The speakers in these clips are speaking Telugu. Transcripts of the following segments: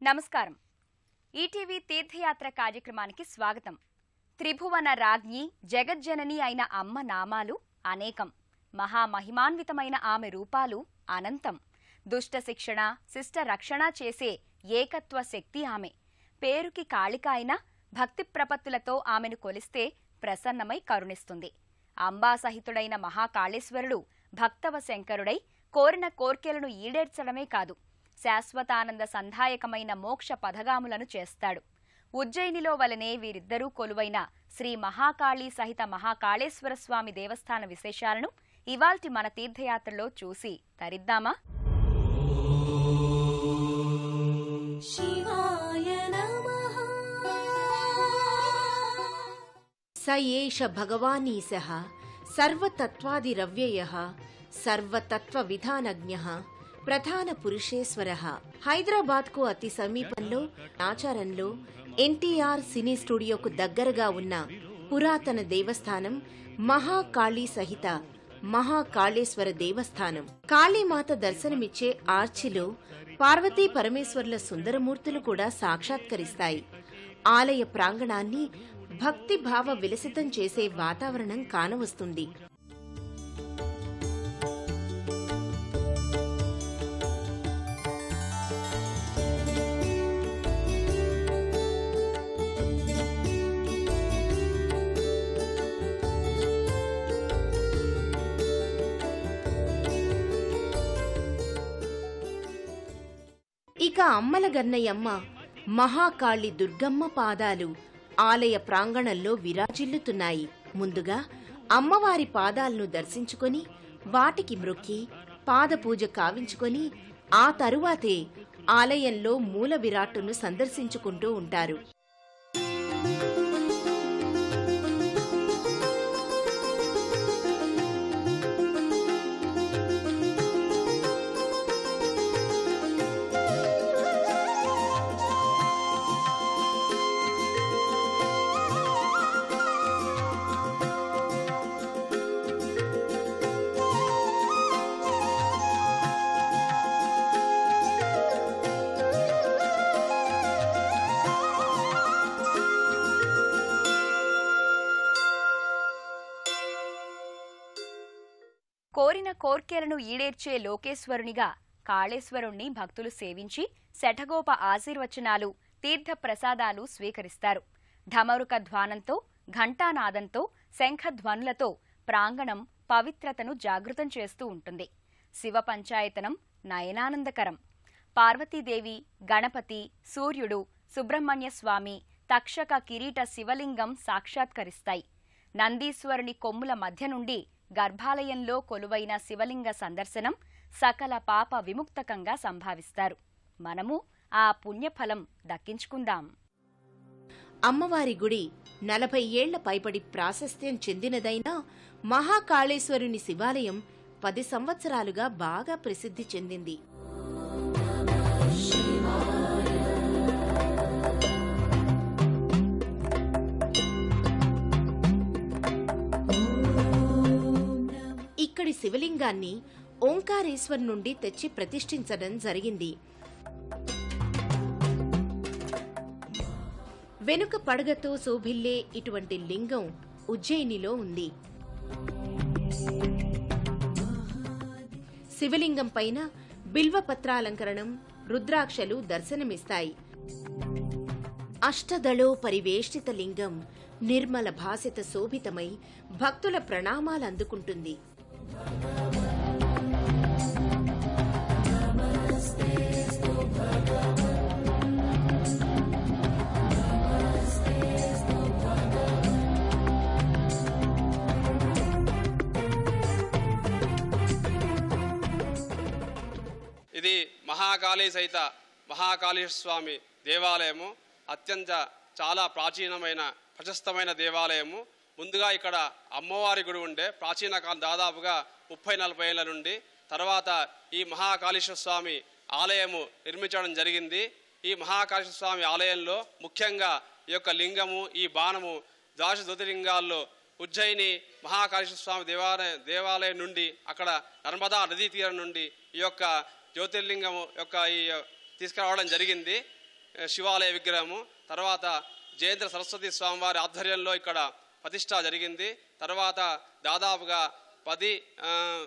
నమస్కారం. ఈటీవీ తీర్థయాత్ర కార్యక్రమానికి స్వాగతం. త్రిభువన రాజ్ఞి జగజ్జనని అయిన అమ్మ నామాలు అనేకం. మహామహిమాన్వితమైన ఆమె రూపాలు అనంతం. దుష్ట శిక్షణ, శిష్ట రక్షణ చేసే ఏకత్వ శక్తి ఆమె. పేరుకి కాళిక అయిన భక్తి ప్రపత్తులతో ఆమెను కొలిస్తే ప్రసన్నమై కరుణిస్తుంది. అంబాసహితుడైన మహాకాళేశ్వరుడు భక్తవ శంకరుడై కోరిన కోర్కెలను ఈడేర్చడమే కాదు, శాశ్వతానంద సంధాయకమైన మోక్ష పథగాములను చేస్తాడు. ఉజ్జయినిలో వలనే వీరిద్దరూ కొలువైన శ్రీ మహాకాళీ సహిత మహాకాళేశ్వర స్వామి దేవస్థాన విశేషాలను ఇవాల్టి మన తీర్థయాత్రలో చూసి తరిద్దామా? స ఏష భగవానీశః సర్వతత్వాదిరవ్యయః సర్వతత్వ విధానజ్ఞః ప్రధాన పురుషేశ్వరః. హైదరాబాద్ కు అతి సమీపంలో ఆచారంలో ఎన్టీఆర్ సినీ స్టూడియోకు దగ్గరగా ఉన్న పురాతన దేవస్థానం మహాకాళీ సహిత మహాకాళేశ్వర దేవస్థానం. కాళీమాత దర్శనమిచ్చే ఆర్చిలో పార్వతీ పరమేశ్వర్ల సుందరమూర్తులు కూడా సాక్షాత్కరిస్తాయి. ఆలయ ప్రాంగణాన్ని భక్తిభావ విలసితం చేసే వాతావరణం కానవస్తుంది. ఇక అమ్మల గన్నయమ్మ మహాకాళి దుర్గమ్మ పాదాలు ఆలయ ప్రాంగణంలో విరాజిల్లుతున్నాయి. ముందుగా అమ్మవారి పాదాలను దర్శించుకొని వాటికి మ్రొక్కి పాదపూజ కావించుకొని ఆ తరువాతే ఆలయంలో మూల విరాట్టును సందర్శించుకుంటూ ఉంటారు. కోరిన కోర్కెలను ఈడేర్చే లోకేశ్వరునిగా కాళేశ్వరుణ్ణి భక్తులు సేవించి శఠగోప ఆశీర్వచనాలు, తీర్థ ప్రసాదాలు స్వీకరిస్తారు. ఢమరుక ధ్వానంతో, ఘంటానాదంతో, శంఖధ్వనులతో ప్రాంగణం పవిత్రతను జాగృతం చేస్తూ ఉంటుంది. శివ పంచాయతనం నయనానందకరం. పార్వతీదేవి, గణపతి, సూర్యుడు, సుబ్రహ్మణ్యస్వామి, తక్షక కిరీట శివలింగం సాక్షాత్కరిస్తాయి. నందీశ్వరుని కొమ్ముల మధ్య నుండి గర్భాలయంలో కొలువైన శివలింగ సందర్శనం సకల పాప విముక్తకంగా సంభావిస్తారు. మనము ఆ పుణ్యఫలం దక్కించుకుందాం. అమ్మవారి గుడి 40 ఏళ్ల పైబడి ప్రాశస్త్యం చెందినదైనా మహాకాళేశ్వరుని శివాలయం 10 సంవత్సరాలుగా బాగా ప్రసిద్ధి చెందింది. ఇక్కడి శివలింగాన్ని ఓంకారేశ్వర్ నుండి తెచ్చి ప్రతిష్ఠించడం జరిగింది. వెనుక పడగతో శోభిల్లే ఇటువంటి లింగం ఉజ్జయినిలో ఉంది. శివలింగం పైన బిల్వపత్రాలంకరణం, రుద్రాక్షలు దర్శనమిస్తాయి. అష్టదళో పరివేష్టిత లింగం నిర్మల భాసిత శోభితమై భక్తుల ప్రణామాలందుకుంటుంది. ఇది మహాకాళీ సహిత మహాకాళేశ్వర స్వామి దేవాలయము. అత్యంత చాలా ప్రాచీనమైన ప్రశస్తమైన దేవాలయము. ముందుగా ఇక్కడ అమ్మవారి గుడి ఉండే ప్రాచీన కాలం, దాదాపుగా 30-40 ఏళ్ల నుండి. తర్వాత ఈ మహాకాళేశ్వర స్వామి ఆలయము నిర్మించడం జరిగింది. ఈ మహాకాళేశ్వర స్వామి ఆలయంలో ముఖ్యంగా ఈ యొక్క లింగము, ఈ బాణము ద్వాదశ జ్యోతిర్లింగాల్లో ఉజ్జయిని మహాకాళేశ్వర స్వామి దేవాలయం నుండి, అక్కడ నర్మదా నదీ తీరం నుండి ఈ యొక్క జ్యోతిర్లింగము యొక్క ఈ తీసుకురావడం జరిగింది. శివాలయ విగ్రహము. తర్వాత జయేంద్ర సరస్వతి స్వామివారి ఆధ్వర్యంలో ఇక్కడ ప్రతిష్ట జరిగింది. తర్వాత దాదాపుగా 10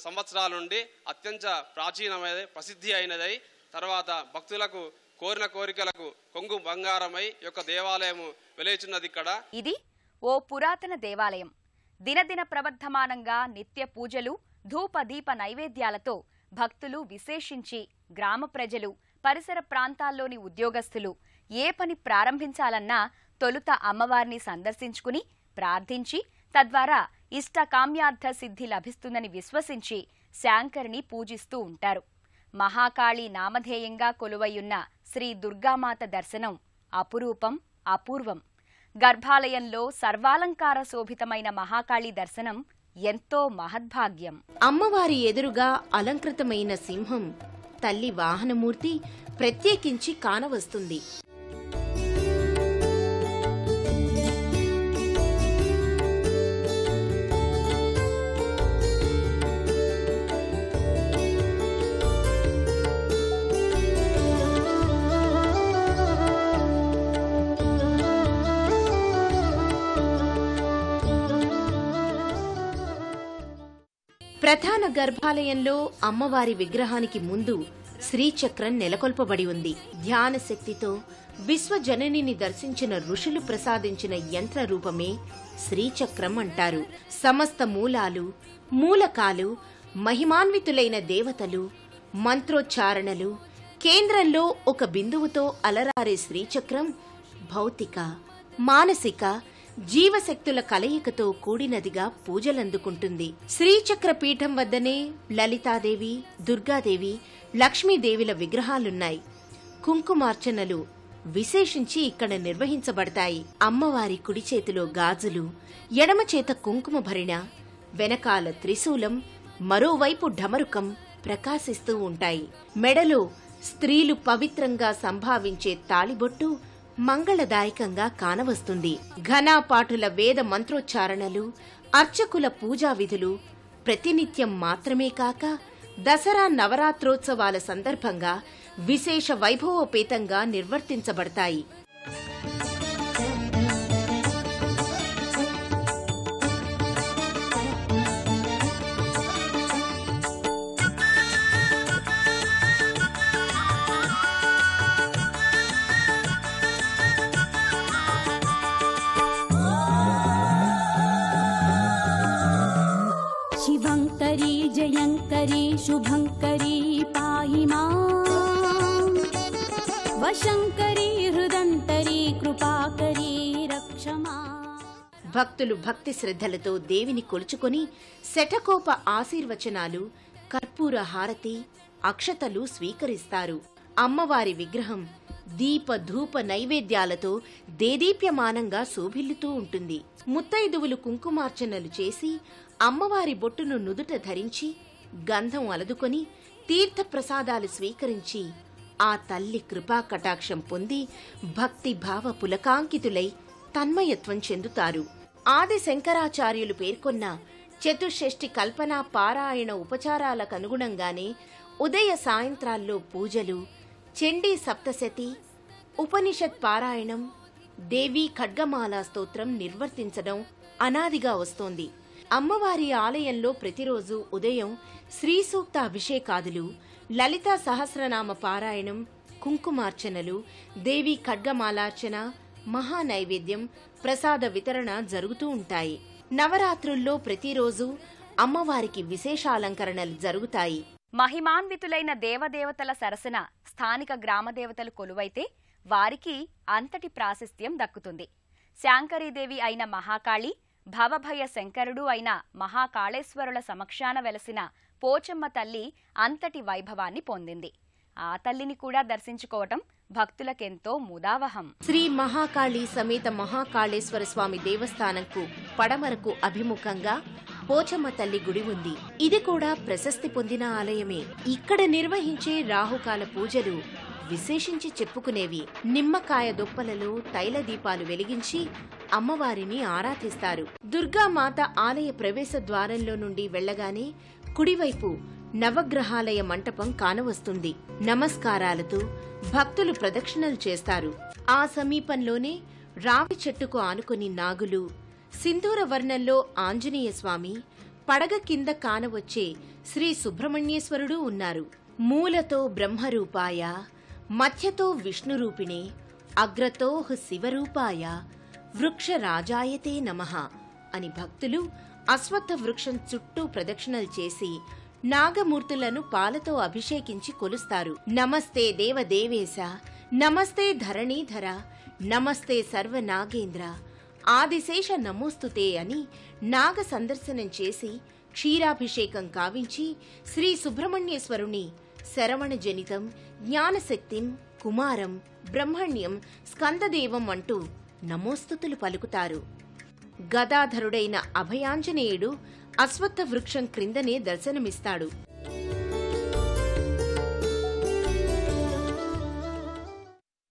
సంవత్సరాల నుండి అత్యంత ప్రాచీనమైనది, ప్రసిద్ధి అయినదై తర్వాత భక్తులకు కోరిన కోరికలకు కొంగు బంగారమై యొక్క దేవాలయము వెలుచున్నది. ఇక్కడ ఇది ఓ పురాతన దేవాలయం. దినదిన ప్రవర్ధమానంగా నిత్య పూజలు, ధూప దీప నైవేద్యాలతో భక్తులు, విశేషించి గ్రామ ప్రజలు, పరిసర ప్రాంతాల్లోని ఉద్యోగస్తులు ఏ పని ప్రారంభించాలన్నా తొలుత అమ్మవారిని సందర్శించుకుని ప్రార్థించి తద్వారా ఇష్టకామ్యార్థ సిద్ధి లభిస్తుందని విశ్వసించి శాంకరిని పూజిస్తూ ఉంటారు. మహాకాళి నామధేయంగా కొలువయ్యున్న శ్రీ దుర్గామాత దర్శనం అపురూపం, అపూర్వం. గర్భాలయంలో సర్వాలంకార శోభితమైన మహాకాళి దర్శనం ఎంతో మహద్భాగ్యం. అమ్మవారి ఎదురుగా అలంకృతమైన సింహం, తల్లి వాహనమూర్తి ప్రత్యేకించి కానవస్తుంది. ప్రధాన గర్భాలయంలో అమ్మవారి విగ్రహానికి ముందు శ్రీచక్రం నెలకొల్పబడి ఉంది. ధ్యాన శక్తితో విశ్వజననిని దర్శించిన ఋషులు ప్రసాదించిన యంత్ర రూపమే శ్రీచక్రం అంటారు. సమస్త మూలకాలు, మహిమాన్వితులైన దేవతలు, మంత్రోచ్చారణలు, కేంద్రంలో ఒక బిందువుతో అలరారే శ్రీచక్రం భౌతిక, మానసిక, జీవశక్తుల కలయికతో కూడినదిగా పూజలందుకుంటుంది. శ్రీచక్ర పీఠం వద్దనే లలితాదేవి, దుర్గాదేవి, లక్ష్మీదేవిల విగ్రహాలున్నాయి. కుంకుమార్చనలు విశేషించి ఇక్కడ నిర్వహించబడతాయి. అమ్మవారి కుడి చేతిలో గాజులు, ఎడమ చేత కుంకుమ భరిణ, వెనకాల త్రిశూలం, మరోవైపు ఢమరుకం ప్రకాశిస్తూ ఉంటాయి. మెడలో స్త్రీలు పవిత్రంగా సంభావించే తాళిబొట్టు మంగళదాయకంగా కానవస్తుంది. ఘనాపాఠుల వేద మంత్రోచ్చారణలు, అర్చకుల పూజా విధులు ప్రతినిత్యం మాత్రమే కాక దసరా నవరాత్రోత్సవాల సందర్భంగా విశేష వైభవోపేతంగా నిర్వర్తించబడతాయి. शिवंकरी जयंकरी शुभंकरी पाहि मां वशंकरी हृदंतरी कृपाकरी रक्षमा. భక్తులు భక్తి శ్రద్ధలతో దేవిని కొలుచుకొని శఠకోప ఆశీర్వచనాలు, కర్పూర హారతి, అక్షతలు స్వీకరిస్తారు. అమ్మవారి విగ్రహం దీప ధూప నైవేద్యాలతో దేదీప్యమానంగా శోభిల్లుతూ ఉంటుంది. ముత్తైదువులు కుంకుమార్చనలు చేసి అమ్మవారి బొట్టును నుదుట ధరించి గంధం అలదుకొని తీర్థప్రసాదాలు స్వీకరించి ఆ తల్లి కృపా కటాక్షం పొంది భక్తి భావ పులకాంకితులై తన్మయత్వం చెందుతారు. ఆది శంకరాచార్యులు పేర్కొన్న చతుషష్ఠి కల్పనా పారాయణ ఉపచారాలకనుగుణంగానే ఉదయ సాయంత్రాల్లో పూజలు, చండీ సప్తశతి, ఉపనిషత్ పారాయణం, దేవీ ఖడ్గమాలా స్తోత్రం నిర్వర్తించడం అనాదిగా వస్తోంది. అమ్మవారి ఆలయంలో ప్రతిరోజు ఉదయం శ్రీ సూక్త అభిషేకాదులు, లలితా సహస్రనామ పారాయణం, కుంకుమార్చనలు, దేవీ ఖడ్గమాలార్చన, మహానైవేద్యం, ప్రసాద వితరణ జరుగుతూ ఉంటాయి. నవరాత్రుల్లో ప్రతిరోజు అమ్మవారికి విశేషాలంకరణలు జరుగుతాయి. మహిమాన్వితులైన దేవదేవతల సరసన స్థానిక గ్రామదేవతలు కొలువైతే వారికి అంతటి ప్రాశస్త్యం దక్కుతుంది. శాంకరీదేవి అయిన మహాకాళి, భవభయ శంకరుడు అయిన మహాకాళేశ్వరుల సమక్షాన వెలసిన పోచమ్మ తల్లి అంతటి వైభవాన్ని పొందింది. ఆ తల్లిని కూడా దర్శించుకోవటం భక్తులకెంతో ముదావహం. శ్రీ మహాకాళి సమేత మహాకాళేశ్వర స్వామి దేవస్థానంకు పడమరకు అభిముఖంగా పోచమ్మ తల్లి గుడి ఉంది. ఇది కూడా ప్రశస్తి పొందిన ఆలయమే. ఇక్కడ నిర్వహించే రాహుకాల పూజలు విశేషించి చెప్పుకునేవి. నిమ్మకాయ దొప్పలలో తైల దీపాలు వెలిగించి అమ్మవారిని ఆరాధిస్తారు. దుర్గామాత ఆలయ ప్రవేశ ద్వారంలో నుండి వెళ్లగానే కుడివైపు నవగ్రహాలయ మంటపం కానవస్తుంది. నమస్కారాలతో భక్తులు ప్రదక్షిణలు చేస్తారు. ఆ సమీపంలోనే రావి చెట్టుకు ఆనుకుని నాగులు, సింధూర వర్ణంలో ఆంజనేయ స్వామి, పడగ కింద కానవచ్చే శ్రీ సుబ్రహ్మణ్యేశ్వరుడు ఉన్నారు. మూలతో బ్రహ్మరూపాయ, మధ్యతో విష్ణురూపిణే, అగ్రతో శివరూపాయ, వృక్షరాజాయతే నమః అని భక్తులు అశ్వత్థ వృక్షం చుట్టూ ప్రదక్షిణలు చేసి నాగమూర్తులను పాలతో అభిషేకించి కొలుస్తారు. నమస్తే దేవదేవేశ, నమస్తే ధరణీధర, నమస్తే సర్వనాగేంద్ర, ఆదిశేష నమోస్తుతే అని నాగ సందర్శనం చేసి క్షీరాభిషేకం కావించి శ్రీ సుబ్రహ్మణ్యేశ్వరుని శరవణజనితం, జ్ఞానశక్తిం, కుమారం, బ్రహ్మణ్యం, స్కందదేవం అంటూ నమోస్తుతులు పలుకుతారు. గదాధరుడైన అభయాంజనేయుడు అశ్వత్థ వృక్షం క్రిందనే దర్శనమిస్తాడు.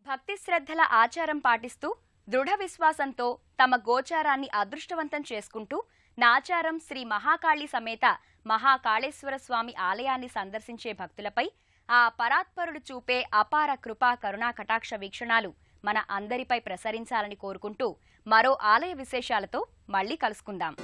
భక్తి శ్రద్ధల ఆచారం పాటిస్తూ దృఢ విశ్వాసంతో తమ గోచారాన్ని అదృష్టవంతం చేసుకుంటూ నాచారం శ్రీ మహాకాళి సమేత మహాకాళేశ్వర స్వామి ఆలయాన్ని సందర్శించే భక్తులపై ఆ పరాత్పరుడు చూపే అపార కృపా కరుణా కటాక్ష వీక్షణాలు మన అందరిపై ప్రసరించాలని కోరుకుంటూ మరో ఆలయ విశేషాలతో మళ్లీ కలుసుకుందాం.